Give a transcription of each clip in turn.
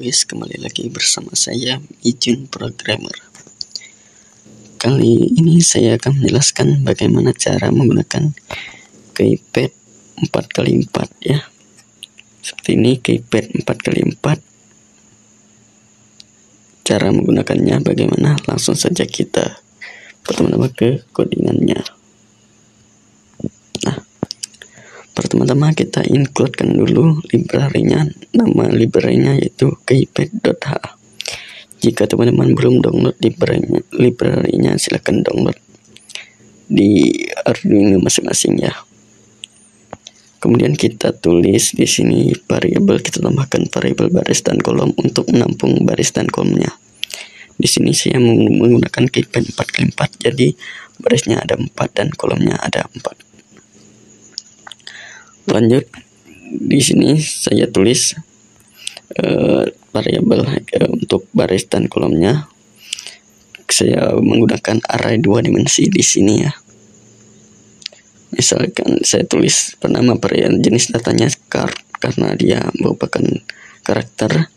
guys, kembali lagi bersama saya Mijun Programmer. Kali ini saya akan menjelaskan bagaimana cara menggunakan keypad 4x4 ya. Seperti ini keypad 4x4. Cara menggunakannya bagaimana? Langsung saja kita pertama-tama ke codingannya. Pertama-tama kita includekan dulu library-nya. Nama library-nya yaitu keypad.h. Jika teman-teman belum download library-nya, silahkan download di Arduino masing-masing ya. Kemudian kita tulis di sini variabel, kita tambahkan variabel baris dan kolom untuk menampung baris dan kolomnya. Di sini saya menggunakan keypad 4x4, jadi barisnya ada 4 dan kolomnya ada 4. Lanjut, di sini saya tulis variabel untuk baris dan kolomnya. Saya menggunakan array 2 dimensi di sini ya. Misalkan saya tulis penama variabel jenis datanya card karena dia merupakan karakter.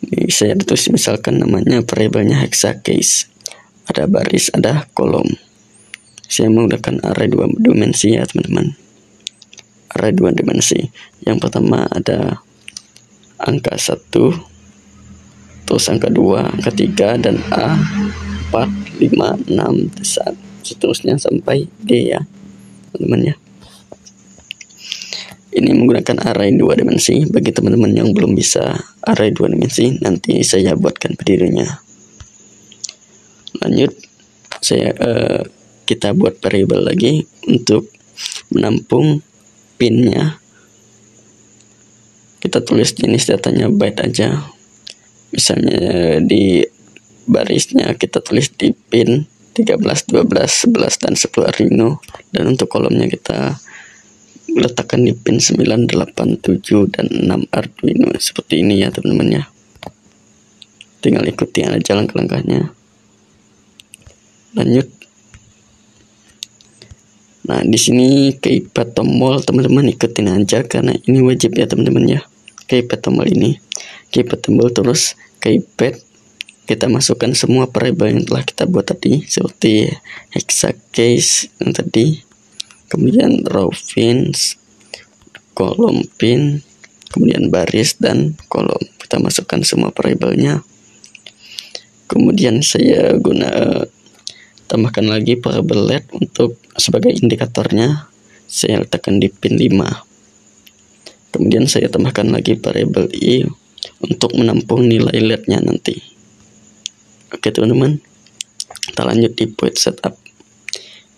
Ini saya tulis misalkan namanya variabelnya hexacase. Ada baris, ada kolom. Saya menggunakan array 2 dimensi ya teman-teman. Array 2 dimensi. Yang pertama ada angka 1, terus angka 2, angka 3, dan A, 4, 5, 6, seterusnya sampai D ya teman-teman ya. Ini menggunakan array 2 dimensi. Bagi teman-teman yang belum bisa array 2 dimensi, nanti saya buatkan videonya. Lanjut, kita buat variabel lagi untuk menampung pinnya. Kita tulis jenis datanya byte aja. Misalnya di barisnya kita tulis di pin 13, 12, 11, dan 10 Arduino. Dan untuk kolomnya kita letakkan di pin 9, 8, 7, dan 6 Arduino. Seperti ini ya teman-teman ya. Tinggal ikuti aja langkah-langkahnya. Lanjut. Nah, di sini keypad tombol teman-teman ikutin aja karena ini wajib ya teman-teman ya. Keypad tombol ini, keypad tombol, terus keypad kita masukkan semua variabel yang telah kita buat tadi seperti hexacase yang tadi, kemudian row pins, kolom pin, kemudian baris dan kolom. Kita masukkan semua variabelnya. Kemudian saya tambahkan lagi variabel LED untuk sebagai indikatornya. Saya letakkan di pin 5. Kemudian saya tambahkan lagi variabel I untuk menampung nilai LED-nya nanti. Oke teman-teman, kita lanjut di point setup.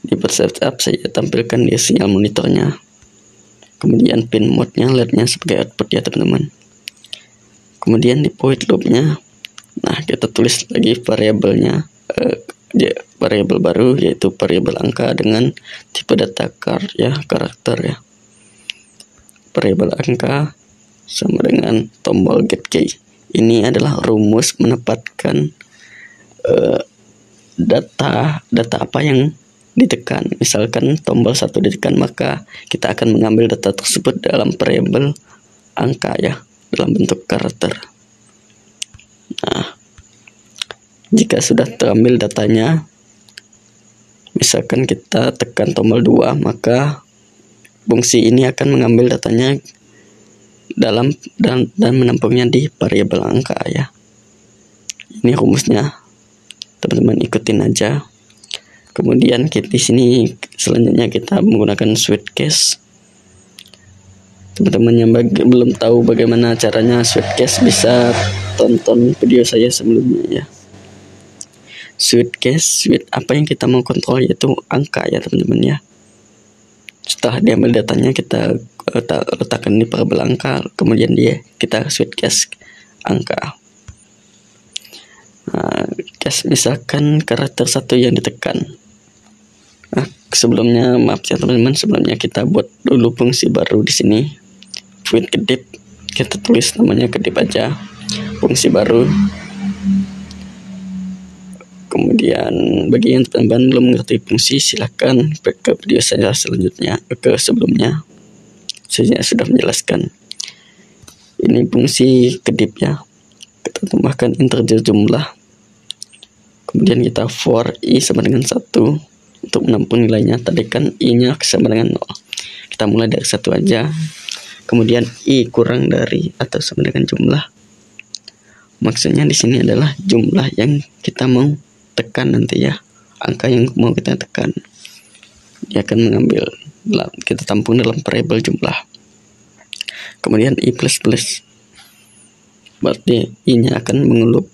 Di point setup saya tampilkan di sinyal monitornya. Kemudian pin mode-nya, LED-nya sebagai output ya teman-teman. Kemudian di point loop-nya, nah kita tulis lagi variabelnya, variabel baru yaitu variabel angka dengan tipe data card ya, karakter ya. Variabel angka sama dengan tombol get key. Ini adalah rumus menempatkan data apa yang ditekan. Misalkan tombol 1 ditekan, maka kita akan mengambil data tersebut dalam variabel angka ya, dalam bentuk karakter. Nah, jika sudah terambil datanya, misalkan kita tekan tombol 2, maka fungsi ini akan mengambil datanya dalam dan menampungnya di variabel angka ya. Ini rumusnya, teman-teman ikutin aja. Kemudian di sini selanjutnya kita menggunakan switch case. Teman-teman yang belum tahu bagaimana caranya switch case, bisa tonton video saya sebelumnya ya. Switch case, apa yang kita mau kontrol yaitu angka ya teman-teman ya. Setelah diambil datanya, kita letakkan di variabel angka, kemudian kita switch case angka. Nah, case misalkan karakter 1 yang ditekan. Nah, sebelumnya maaf ya teman-teman, sebelumnya kita buat dulu fungsi baru di sini. Void kedip, kita tulis namanya kedip aja. Fungsi baru. Kemudian bagi yang teman-teman belum mengerti fungsi, silahkan ke video saya selanjutnya, ke sebelumnya saya sudah menjelaskan. ini fungsi kedip ya. Kita tambahkan integer jumlah. Kemudian kita for i sama dengan 1 untuk menampung nilainya. Tadi kan i-nya sama dengan 0. Kita mulai dari 1 aja. Kemudian i kurang dari atau sama dengan jumlah. Maksudnya di sini adalah jumlah yang kita mau tekan nanti ya. Angka yang mau kita tekan. Dia akan mengambil, kita tampung dalam variabel jumlah. Kemudian i plus plus. Berarti i-nya akan mengelup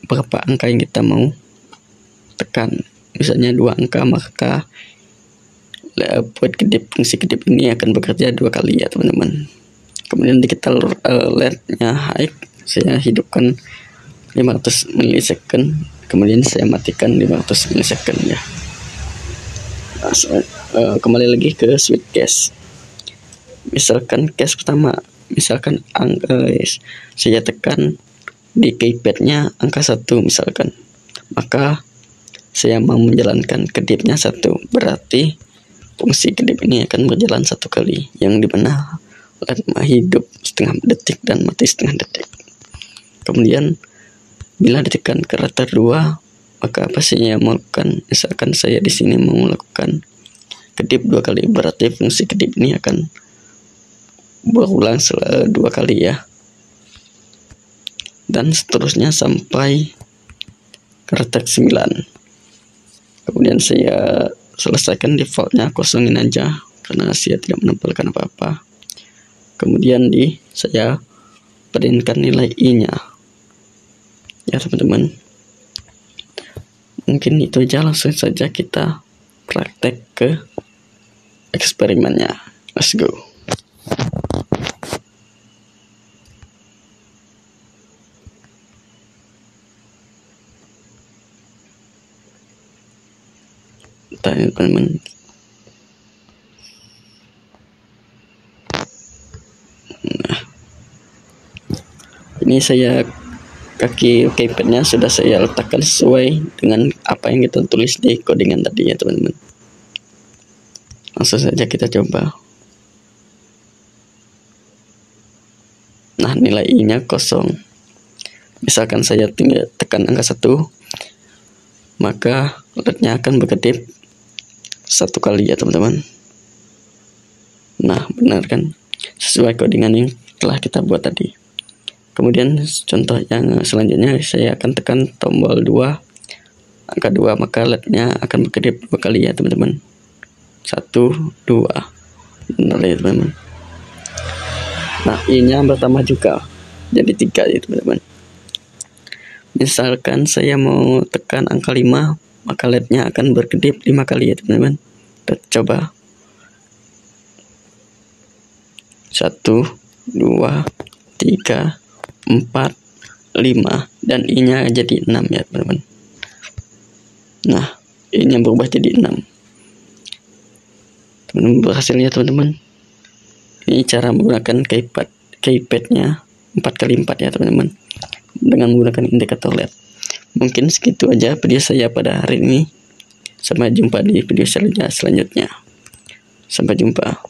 berapa angka yang kita mau tekan. Misalnya 2 angka, maka buat kedip, fungsi kedip ini akan bekerja 2 kali ya teman-teman. Kemudian kita LED-nya high, saya hidupkan 500 milisecond, kemudian saya matikan 500 milisecond ya. Nah, kembali lagi ke switch case. Misalkan case pertama, misalkan saya tekan di keypadnya angka 1 misalkan, maka saya mau menjalankan kedipnya 1, berarti fungsi kedip ini akan berjalan 1 kali, yang dimana LED hidup setengah detik dan mati setengah detik. Kemudian bila ditekan karakter 2, maka apa sih yang mau lakukan? Misalkan saya di sini mau melakukan kedip 2 kali, berarti fungsi kedip ini akan berulang 2 kali ya, dan seterusnya sampai karakter 9. Kemudian saya selesaikan defaultnya, kosongin aja karena saya tidak menempelkan apa-apa. Kemudian saya printkan nilai i-nya ya teman-teman. Mungkin itu aja, langsung saja kita praktek ke eksperimennya. Let's go. Teman-teman, nah, ini saya kaki keypadnya sudah saya letakkan sesuai dengan apa yang kita tulis di codingan tadi ya teman-teman. Langsung saja kita coba. Nah, nilai i-nya 0. Misalkan saya tinggal tekan angka 1, maka LED-nya akan berkedip 1 kali ya teman-teman. Nah, benar kan? Sesuai codingan yang telah kita buat tadi. Kemudian contoh yang selanjutnya, saya akan tekan tombol 2, angka 2, maka LED-nya akan berkedip 2 kali ya teman-teman. 1, 2. Benar ya teman-teman. Nah, i-nya bertambah juga jadi 3 ya teman-teman. Misalkan saya mau tekan angka 5, maka LED-nya akan berkedip 5 kali ya teman-teman. Kita coba. 1, 2, 3, 4, 5, dan i-nya jadi 6 ya teman-teman. Nah, i-nya berubah jadi 6. Teman-teman, berhasilnya teman-teman. Ini cara menggunakan keypadnya 4x4 ya teman-teman, dengan menggunakan indikator LED. Mungkin segitu aja video saya pada hari ini. Sampai jumpa di video selanjutnya. Sampai jumpa.